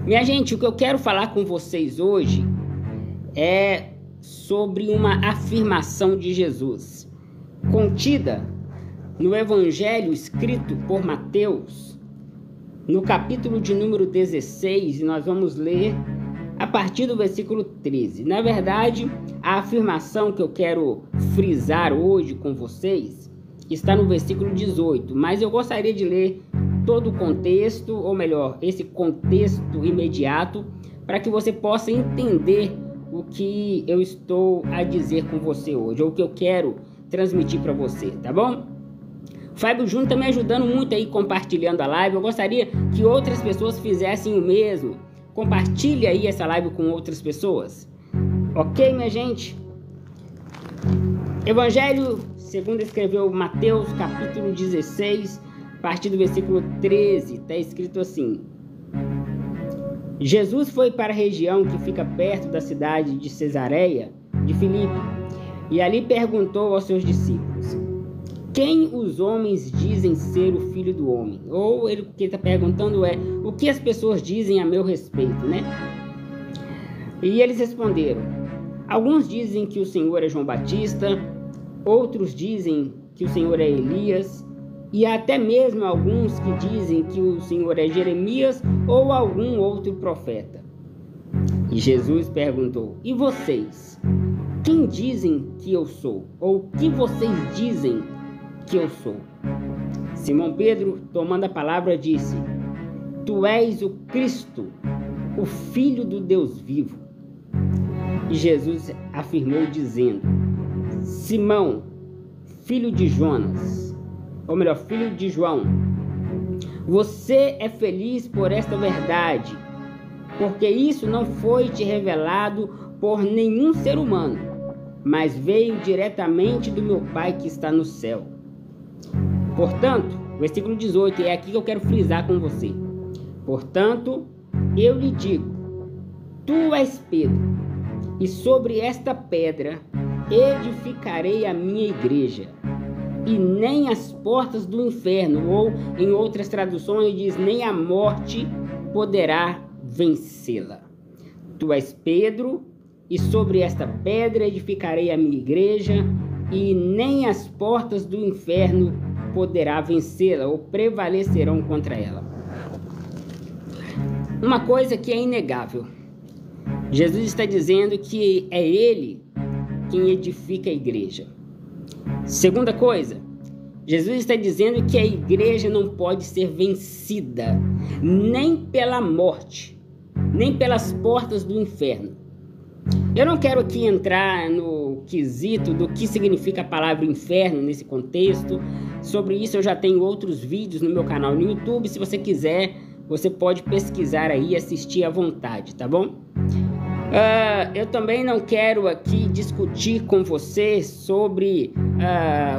Minha gente, o que eu quero falar com vocês hoje é sobre uma afirmação de Jesus, contida no Evangelho escrito por Mateus, no capítulo de número 16, e nós vamos ler a partir do versículo 13. Na verdade, a afirmação que eu quero frisar hoje com vocês está no versículo 18, mas eu gostaria de ler todo o contexto, ou melhor, esse contexto imediato, para que você possa entender o que eu estou a dizer com você hoje, ou o que eu quero transmitir para você, tá bom? O Fábio Júnior está me ajudando muito aí compartilhando a live. Eu gostaria que outras pessoas fizessem o mesmo. Compartilhe aí essa live com outras pessoas. Ok, minha gente? Evangelho segundo escreveu Mateus, capítulo 16, a partir do versículo 13, está escrito assim: Jesus foi para a região que fica perto da cidade de Cesareia de Filipe, e ali perguntou aos seus discípulos: quem os homens dizem ser o Filho do Homem? Ou o que ele está perguntando é: o que as pessoas dizem a meu respeito, né? E eles responderam: alguns dizem que o Senhor é João Batista, outros dizem que o Senhor é Elias, e até mesmo alguns que dizem que o Senhor é Jeremias ou algum outro profeta. E Jesus perguntou: e vocês? Quem dizem que eu sou? Ou o que vocês dizem que eu sou? Simão Pedro, tomando a palavra, disse: tu és o Cristo, o Filho do Deus vivo. E Jesus afirmou dizendo: Simão, filho de Jonas, ou melhor, filho de João, você é feliz por esta verdade, porque isso não foi te revelado por nenhum ser humano, mas veio diretamente do meu Pai que está no céu. Portanto, versículo 18, é aqui que eu quero frisar com você. Portanto, eu lhe digo: tu és Pedro, e sobre esta pedra edificarei a minha igreja, e nem as portas do inferno, ou em outras traduções diz, nem a morte poderá vencê-la. Tu és Pedro, e sobre esta pedra edificarei a minha igreja, e nem as portas do inferno poderá vencê-la, ou prevalecerão contra ela. Uma coisa que é inegável: Jesus está dizendo que é Ele quem edifica a igreja. Segunda coisa, Jesus está dizendo que a igreja não pode ser vencida, nem pela morte, nem pelas portas do inferno. Eu não quero aqui entrar no quesito do que significa a palavra inferno nesse contexto. Sobre isso eu já tenho outros vídeos no meu canal no YouTube. Se você quiser, você pode pesquisar aí e assistir à vontade, tá bom? Eu também não quero aqui discutir com você sobre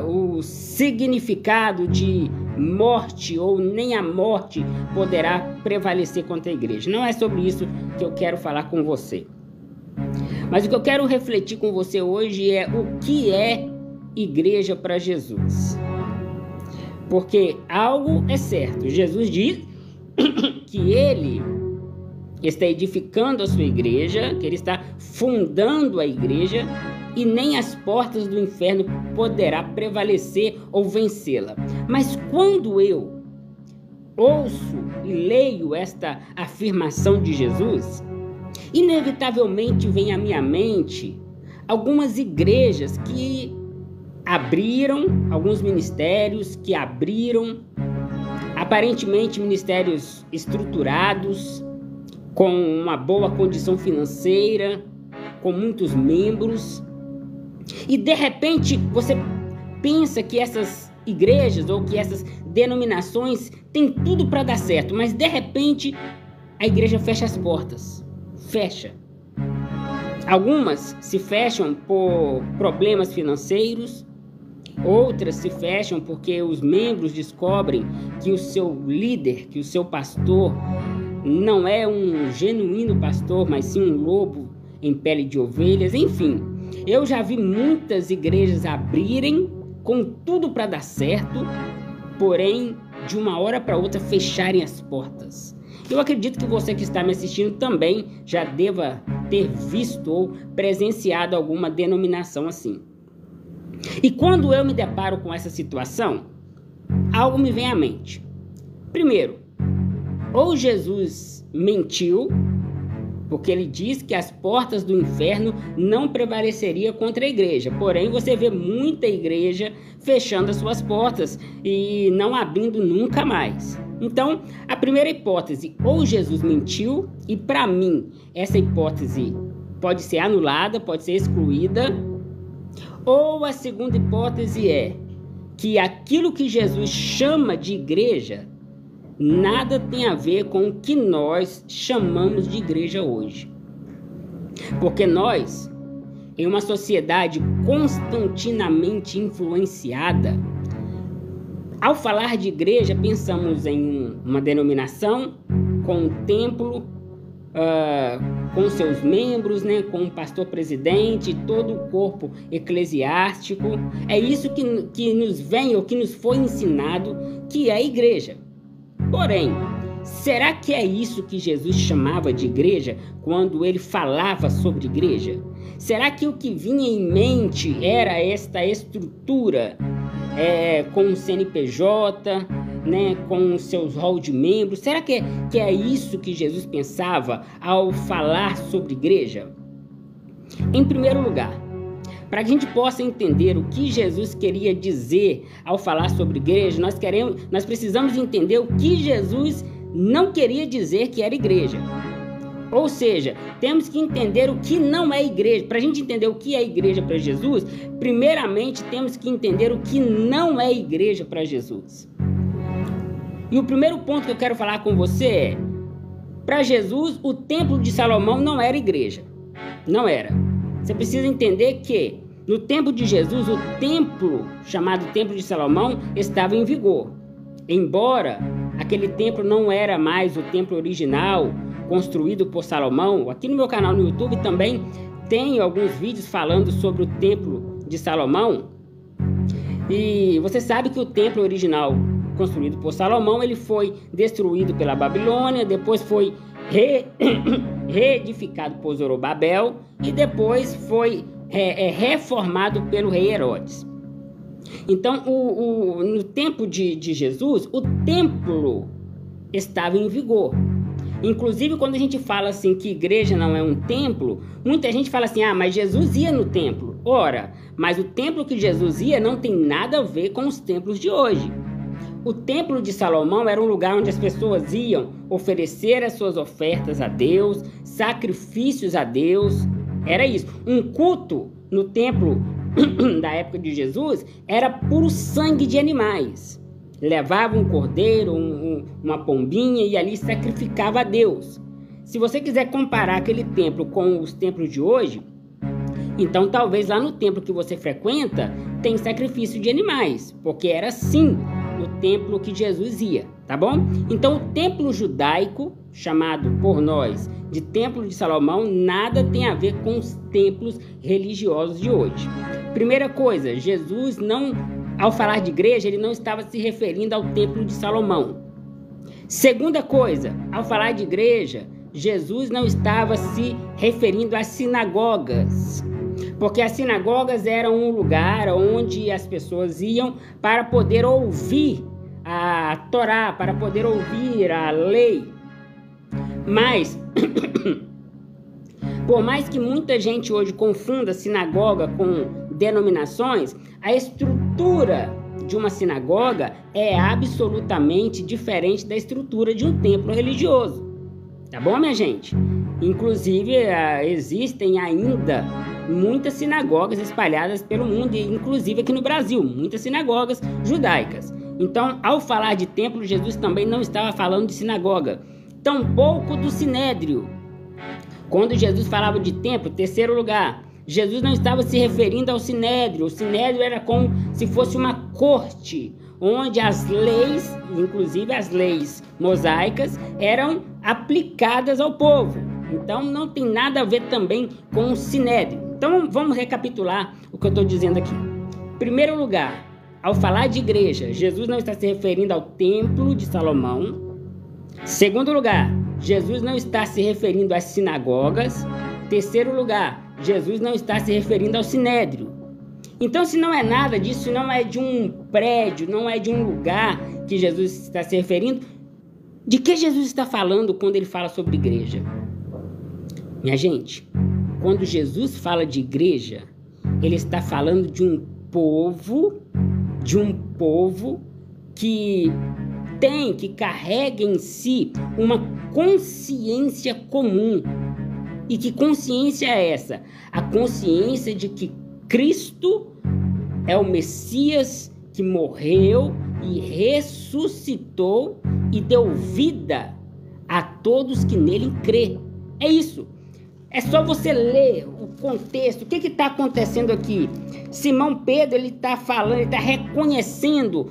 o significado de morte, ou nem a morte poderá prevalecer contra a igreja. Não é sobre isso que eu quero falar com você. Mas o que eu quero refletir com você hoje é o que é igreja para Jesus. Porque algo é certo: Jesus diz que Ele está edificando a sua igreja, que Ele está fundando a igreja, e nem as portas do inferno poderá prevalecer ou vencê-la. Mas quando eu ouço e leio esta afirmação de Jesus, inevitavelmente vem à minha mente algumas igrejas que abriram, alguns ministérios que abriram, aparentemente ministérios estruturados, com uma boa condição financeira, com muitos membros, e de repente você pensa que essas igrejas ou que essas denominações têm tudo para dar certo, mas de repente a igreja fecha as portas. Fecha. Algumas se fecham por problemas financeiros, outras se fecham porque os membros descobrem que o seu líder, que o seu pastor não é um genuíno pastor, mas sim um lobo em pele de ovelhas. Enfim, eu já vi muitas igrejas abrirem com tudo para dar certo, porém de uma hora para outra fecharem as portas. Eu acredito que você que está me assistindo também já deva ter visto ou presenciado alguma denominação assim. E quando eu me deparo com essa situação, algo me vem à mente. Primeiro, ou Jesus mentiu, porque ele diz que as portas do inferno não prevaleceriam contra a igreja. Porém, você vê muita igreja fechando as suas portas e não abrindo nunca mais. Então, a primeira hipótese, ou Jesus mentiu, e para mim, essa hipótese pode ser anulada, pode ser excluída, ou a segunda hipótese é que aquilo que Jesus chama de igreja nada tem a ver com o que nós chamamos de igreja hoje. Porque nós, em uma sociedade constantemente influenciada, ao falar de igreja, pensamos em uma denominação com um templo, com seus membros, né, com o pastor presidente, todo o corpo eclesiástico. É isso que nos vem ou que nos foi ensinado que é a igreja. Porém, será que é isso que Jesus chamava de igreja quando ele falava sobre igreja? Será que o que vinha em mente era esta estrutura com o CNPJ, né, com os seus rol de membros? Será que é isso que Jesus pensava ao falar sobre igreja? Em primeiro lugar, para que a gente possa entender o que Jesus queria dizer ao falar sobre igreja, nós precisamos entender o que Jesus não queria dizer que era igreja. Ou seja, temos que entender o que não é igreja. Para a gente entender o que é igreja para Jesus, primeiramente temos que entender o que não é igreja para Jesus. E o primeiro ponto que eu quero falar com você é: para Jesus, o templo de Salomão não era igreja. Não era. Você precisa entender que no tempo de Jesus, o templo chamado Templo de Salomão estava em vigor. Embora aquele templo não era mais o templo original construído por Salomão, aqui no meu canal no YouTube também tem alguns vídeos falando sobre o Templo de Salomão. E você sabe que o templo original construído por Salomão, ele foi destruído pela Babilônia, depois foi reedificado por Zorobabel e depois foi reformado pelo rei Herodes. Então, no tempo de Jesus, o templo estava em vigor. Inclusive, quando a gente fala assim que igreja não é um templo, muita gente fala assim: mas Jesus ia no templo. Ora, mas o templo que Jesus ia não tem nada a ver com os templos de hoje. O templo de Salomão era um lugar onde as pessoas iam oferecer as suas ofertas a Deus, sacrifícios a Deus. Era isso. Um culto no templo da época de Jesus era puro sangue de animais. Levava um cordeiro, uma pombinha e ali sacrificava a Deus. Se você quiser comparar aquele templo com os templos de hoje, então talvez lá no templo que você frequenta tem sacrifício de animais, porque era assim o templo que Jesus ia, tá bom? Então o templo judaico, chamado por nós de Templo de Salomão, nada tem a ver com os templos religiosos de hoje. Primeira coisa, Jesus não, ao falar de igreja, ele não estava se referindo ao Templo de Salomão. Segunda coisa, ao falar de igreja, Jesus não estava se referindo às sinagogas, porque as sinagogas eram um lugar onde as pessoas iam para poder ouvir a Torá, para poder ouvir a lei. Mas, por mais que muita gente hoje confunda sinagoga com denominações, a estrutura de uma sinagoga é absolutamente diferente da estrutura de um templo religioso. Tá bom, minha gente? Inclusive, existem ainda muitas sinagogas espalhadas pelo mundo, inclusive aqui no Brasil, muitas sinagogas judaicas. Então, ao falar de templo, Jesus também não estava falando de sinagoga, tampouco do sinédrio. Quando Jesus falava de templo, terceiro lugar, Jesus não estava se referindo ao sinédrio. O sinédrio era como se fosse uma corte, onde as leis, inclusive as leis mosaicas, eram aplicadas ao povo. Então não tem nada a ver também com o sinédrio. Então vamos recapitular o que eu estou dizendo aqui. Em primeiro lugar, ao falar de igreja, Jesus não está se referindo ao templo de Salomão. Segundo lugar, Jesus não está se referindo às sinagogas. Terceiro lugar, Jesus não está se referindo ao sinédrio. Então, se não é nada disso, não é de um prédio, não é de um lugar que Jesus está se referindo, de que Jesus está falando quando ele fala sobre igreja? Minha gente, quando Jesus fala de igreja, ele está falando de um povo que carrega em si uma consciência comum. E que consciência é essa? A consciência de que Cristo é o Messias que morreu e ressuscitou e deu vida a todos que nele crê. É isso. É só você ler o contexto. O que está acontecendo aqui? Simão Pedro, ele está falando, ele está reconhecendo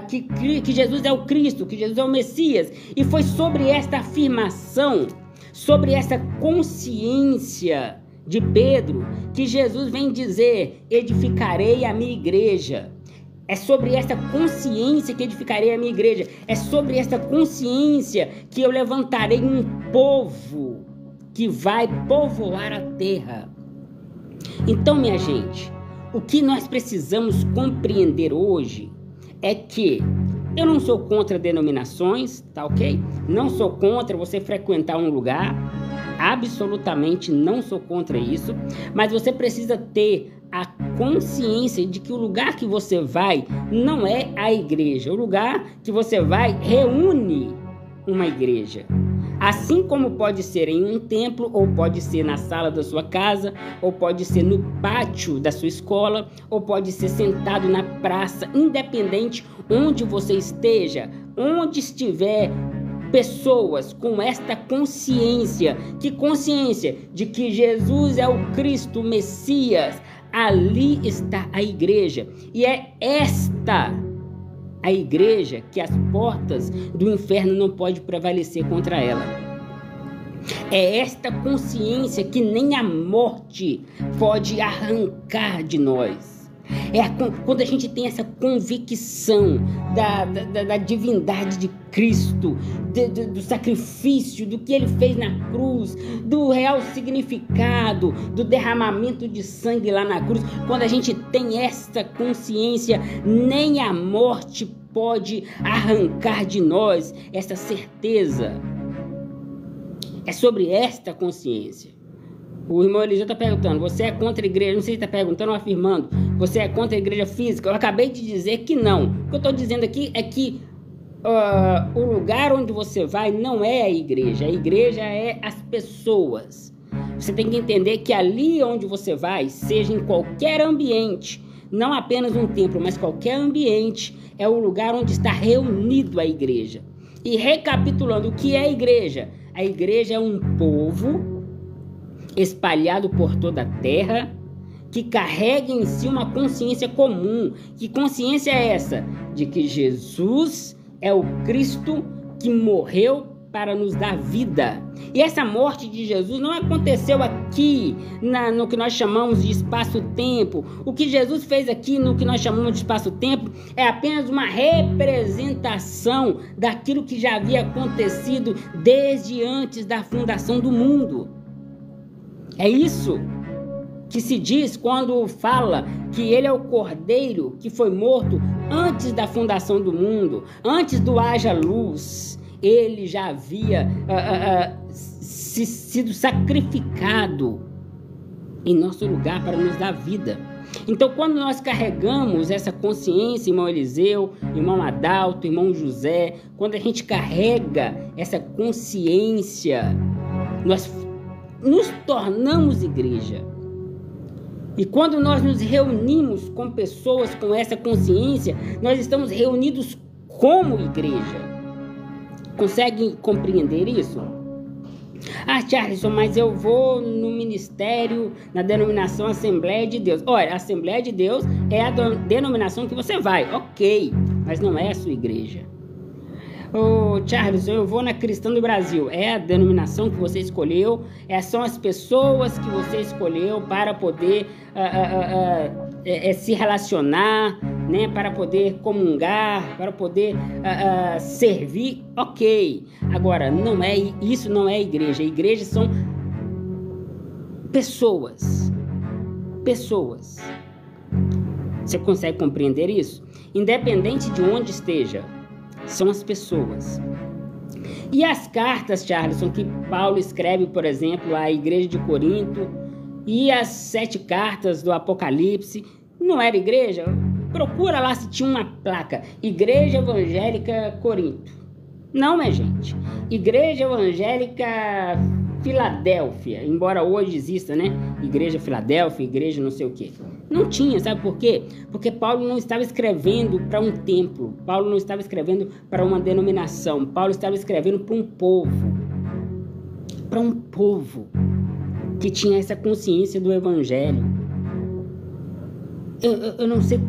que Jesus é o Cristo, que Jesus é o Messias. E foi sobre esta afirmação, sobre essa consciência de Pedro, que Jesus vem dizer: edificarei a minha igreja. É sobre essa consciência que edificarei a minha igreja. É sobre essa consciência que eu levantarei um povo que vai povoar a terra. Então, minha gente, o que nós precisamos compreender hoje é que eu não sou contra denominações, tá ok? Não sou contra você frequentar um lugar, absolutamente não sou contra isso, mas você precisa ter a consciência de que o lugar que você vai não é a igreja. O lugar que você vai reúne uma igreja. Assim como pode ser em um templo, ou pode ser na sala da sua casa, ou pode ser no pátio da sua escola, ou pode ser sentado na praça, independente onde você esteja, onde estiver pessoas com esta consciência. Que consciência? De que Jesus é o Cristo, o Messias. Ali está a igreja. E é esta a igreja que as portas do inferno não podem prevalecer contra ela. É esta consciência que nem a morte pode arrancar de nós. Quando a gente tem essa convicção da divindade de Cristo, do sacrifício, do que ele fez na cruz, do real significado, do derramamento de sangue lá na cruz. Quando a gente tem essa consciência, nem a morte pode arrancar de nós essa certeza. É sobre esta consciência. O irmão Eliseu está perguntando: você é contra a igreja? Não sei se está perguntando ou afirmando. Você é contra a igreja física? Eu acabei de dizer que não. O que eu estou dizendo aqui é que o lugar onde você vai não é a igreja. A igreja é as pessoas. Você tem que entender que ali onde você vai, seja em qualquer ambiente, não apenas um templo, mas qualquer ambiente, é o lugar onde está reunido a igreja. E recapitulando, o que é a igreja? A igreja é um povo espalhado por toda a terra, que carrega em si uma consciência comum. Que consciência é essa? De que Jesus é o Cristo que morreu para nos dar vida. E essa morte de Jesus não aconteceu aqui no que nós chamamos de espaço-tempo. O que Jesus fez aqui no que nós chamamos de espaço-tempo é apenas uma representação daquilo que já havia acontecido desde antes da fundação do mundo. É isso que se diz quando fala que ele é o Cordeiro que foi morto antes da fundação do mundo, antes do haja luz. Ele já havia sido sacrificado em nosso lugar para nos dar vida. Então, quando nós carregamos essa consciência, irmão Eliseu, irmão Adalto, irmão José, quando a gente carrega essa consciência, nós nos tornamos igreja. E quando nós nos reunimos com pessoas com essa consciência, nós estamos reunidos como igreja. Conseguem compreender isso? Ah, Charleson, mas eu vou no ministério, na denominação Assembleia de Deus. Olha, a Assembleia de Deus é a denominação que você vai, ok, mas não é a sua igreja. Ô, Charleson, eu vou na Cristã do Brasil. É a denominação que você escolheu, são as pessoas que você escolheu para poder se relacionar, né, para poder comungar, para poder servir, ok. Agora, isso não é igreja. Igreja são pessoas. Pessoas. Você consegue compreender isso? Independente de onde esteja, são as pessoas. E as cartas, Charleson, que Paulo escreve, por exemplo, à igreja de Corinto, e as 7 cartas do Apocalipse, não era igreja? Procura lá se tinha uma placa, Igreja Evangélica Corinto. Não, minha gente. Igreja Evangélica Filadélfia, embora hoje exista, né? Igreja Filadélfia, igreja não sei o quê. Não tinha, sabe por quê? Porque Paulo não estava escrevendo para um templo, Paulo não estava escrevendo para uma denominação, Paulo estava escrevendo para um povo que tinha essa consciência do Evangelho. Eu não sei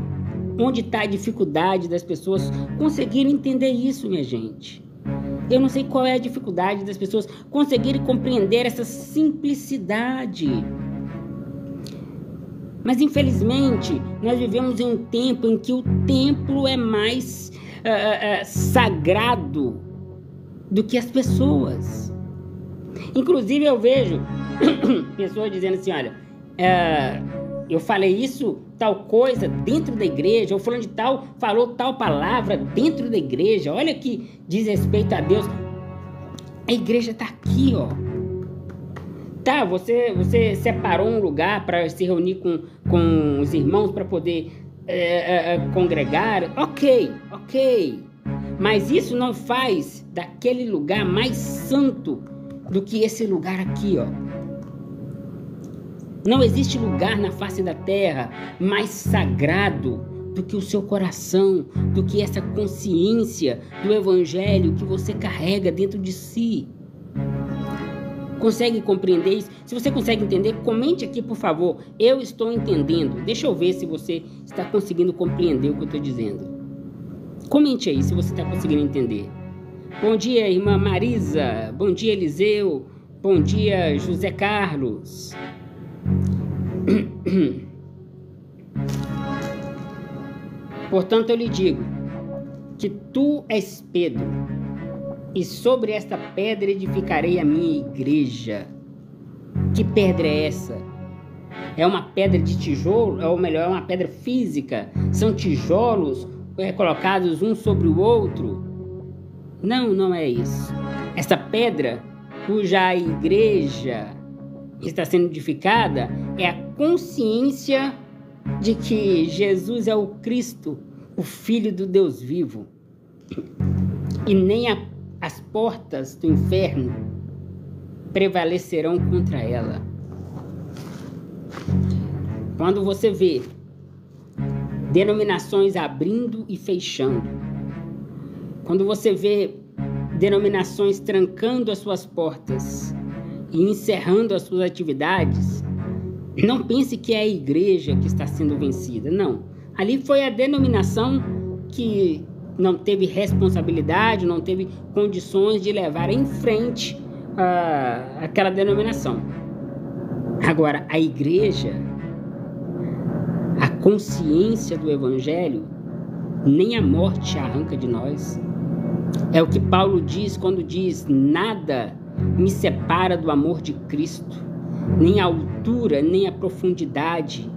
onde está a dificuldade das pessoas conseguirem entender isso, minha gente. Eu não sei qual é a dificuldade das pessoas conseguirem compreender essa simplicidade. Mas, infelizmente, nós vivemos em um tempo em que o templo é mais sagrado do que as pessoas. Inclusive, eu vejo pessoas dizendo assim, olha, eu falei isso, tal coisa, dentro da igreja, ou fulano de tal falou tal palavra dentro da igreja, olha que diz respeito a Deus. A igreja está aqui, ó. Tá, você separou um lugar para se reunir com os irmãos para poder congregar, ok. Mas isso não faz daquele lugar mais santo do que esse lugar aqui, ó. Não existe lugar na face da terra mais sagrado do que o seu coração, do que essa consciência do Evangelho que você carrega dentro de si. Consegue compreender isso? Se você consegue entender, comente aqui, por favor. Eu estou entendendo. Deixa eu ver se você está conseguindo compreender o que eu estou dizendo. Comente aí se você está conseguindo entender. Bom dia, irmã Marisa. Bom dia, Eliseu. Bom dia, José Carlos. Portanto, eu lhe digo que tu és Pedro, e sobre esta pedra edificarei a minha igreja. Que pedra é essa? É uma pedra de tijolo, ou melhor, é uma pedra física? São tijolos colocados um sobre o outro? Não, não é isso. Essa pedra, cuja igreja está sendo edificada, é a consciência de que Jesus é o Cristo, o Filho do Deus vivo. E nem as portas do inferno prevalecerão contra ela. Quando você vê denominações abrindo e fechando, quando você vê denominações trancando as suas portas e encerrando as suas atividades, não pense que é a igreja que está sendo vencida, não. Ali foi a denominação que não teve responsabilidade, não teve condições de levar em frente aquela denominação. Agora, a igreja, a consciência do Evangelho, nem a morte arranca de nós. É o que Paulo diz quando diz: nada me separa do amor de Cristo, nem a altura, nem a profundidade,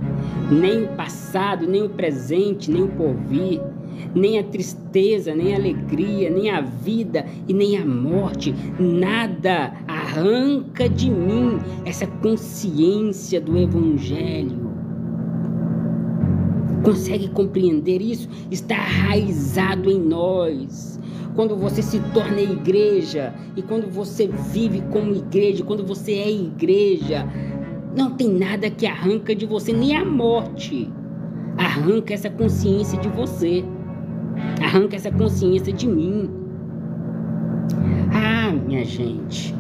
nem o passado, nem o presente, nem o porvir, nem a tristeza, nem a alegria, nem a vida e nem a morte. Nada arranca de mim essa consciência do Evangelho. Consegue compreender isso? Está arraizado em nós. Quando você se torna igreja e quando você vive como igreja, quando você é igreja, não tem nada que arranca de você, nem a morte arranca essa consciência de você, arranca essa consciência de mim. Ah, minha gente,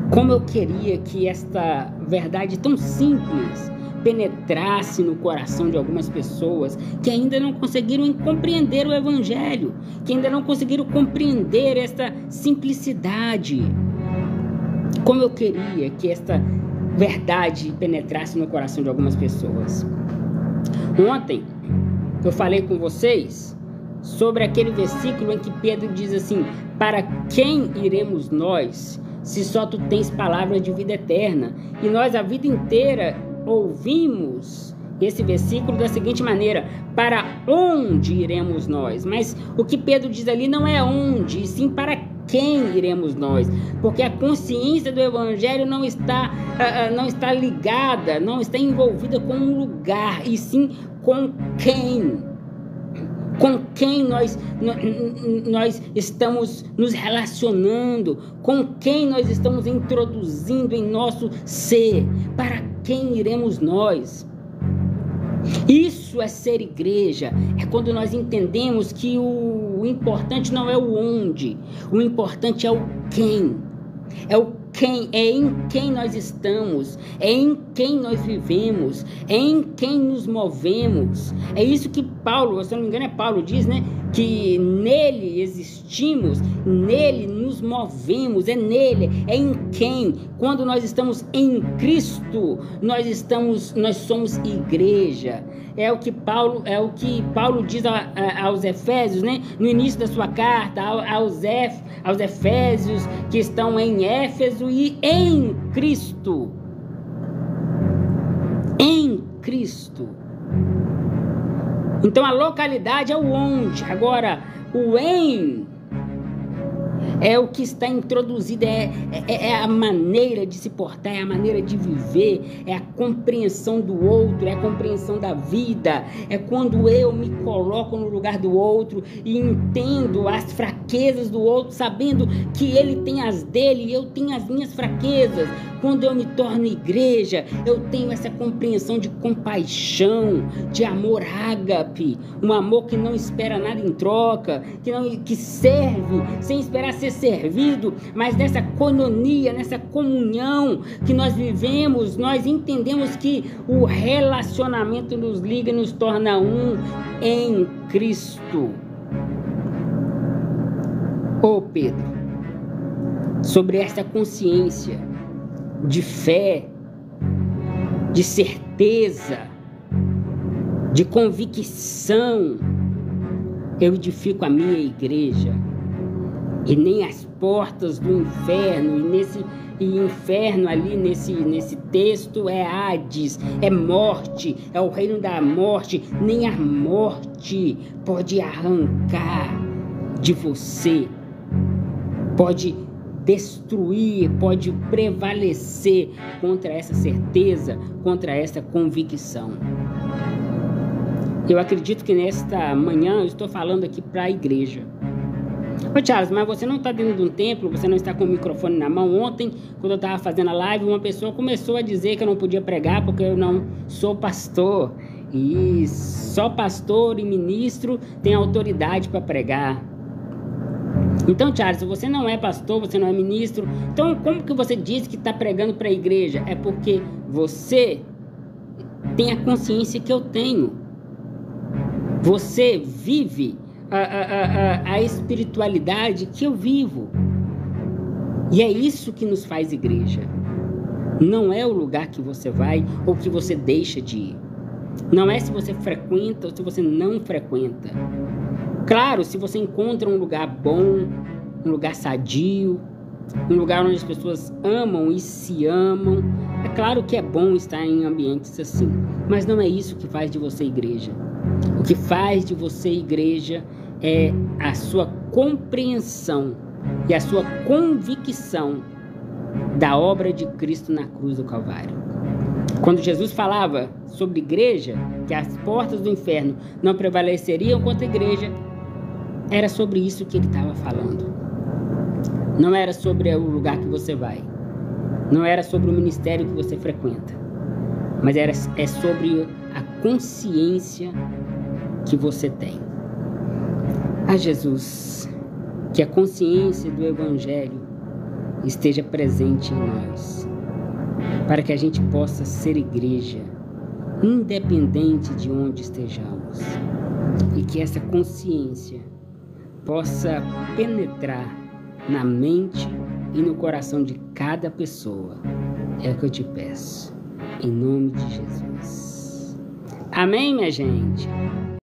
como eu queria que esta verdade tão simples penetrasse no coração de algumas pessoas que ainda não conseguiram compreender o Evangelho, que ainda não conseguiram compreender esta simplicidade. Como eu queria que esta verdade penetrasse no coração de algumas pessoas. Ontem, que eu falei com vocês sobre aquele versículo em que Pedro diz assim: para quem iremos nós, se só tu tens palavra de vida eterna? E nós a vida inteira ouvimos esse versículo da seguinte maneira: para onde iremos nós? Mas o que Pedro diz ali não é onde, e sim para quem iremos nós, porque a consciência do Evangelho não está ligada, não está envolvida com um lugar, e sim com quem nós estamos nos relacionando, com quem nós estamos introduzindo em nosso ser, para quem iremos nós. Isso é ser igreja, é quando nós entendemos que o importante não é o onde, o importante é o quem, é em quem nós estamos, é em quem nós vivemos, é em quem nos movemos. É isso que Paulo, se eu não me engano é Paulo, diz, né? Que nele existimos, nele nos movemos, é nele, é em quem. Quando nós estamos em Cristo, nós somos igreja. É o que Paulo diz aos Efésios, né? No início da sua carta, aos Efésios que estão em Éfeso e em Cristo. Em Cristo. Então a localidade é o onde. Agora, o em é o que está introduzido, é a maneira de se portar, é a maneira de viver, é a compreensão do outro, é a compreensão da vida, é quando eu me coloco no lugar do outro e entendo as fraquezas do outro, sabendo que ele tem as dele e eu tenho as minhas fraquezas. Quando eu me torno igreja, eu tenho essa compreensão de compaixão, de amor ágape, um amor que não espera nada em troca, que serve sem esperar ser servido, mas nessa coinonia, nessa comunhão que nós vivemos, nós entendemos que o relacionamento nos liga e nos torna um em Cristo. Ô Pedro, sobre essa consciência de fé, de certeza, de convicção, eu edifico a minha igreja, e nem as portas do inferno, e inferno ali nesse texto é Hades, é morte, é o reino da morte, nem a morte pode arrancar de você, pode destruir, pode prevalecer contra essa certeza, contra essa convicção. Eu acredito que nesta manhã eu estou falando aqui para a igreja. Ô Charles, mas você não está dentro de um templo, você não está com o microfone na mão. Ontem, quando eu estava fazendo a live, uma pessoa começou a dizer que eu não podia pregar porque eu não sou pastor. E só pastor e ministro tem autoridade para pregar. Então, Charles, se você não é pastor, você não é ministro, então como que você diz que está pregando para a igreja? É porque você tem a consciência que eu tenho. Você vive a espiritualidade que eu vivo. E é isso que nos faz igreja. Não é o lugar que você vai ou que você deixa de ir. Não é se você frequenta ou se você não frequenta. Claro, se você encontra um lugar bom, um lugar sadio, um lugar onde as pessoas amam e se amam, é claro que é bom estar em ambientes assim, mas não é isso que faz de você igreja. O que faz de você igreja é a sua compreensão e a sua convicção da obra de Cristo na cruz do Calvário. Quando Jesus falava sobre igreja, que as portas do inferno não prevaleceriam contra a igreja, era sobre isso que ele estava falando. Não era sobre o lugar que você vai, não era sobre o ministério que você frequenta, mas é sobre a consciência que você tem. Ah, Jesus, que a consciência do Evangelho esteja presente em nós, para que a gente possa ser igreja, independente de onde estejamos, e que essa consciência possa penetrar na mente e no coração de cada pessoa. É o que eu te peço, em nome de Jesus. Amém, minha gente?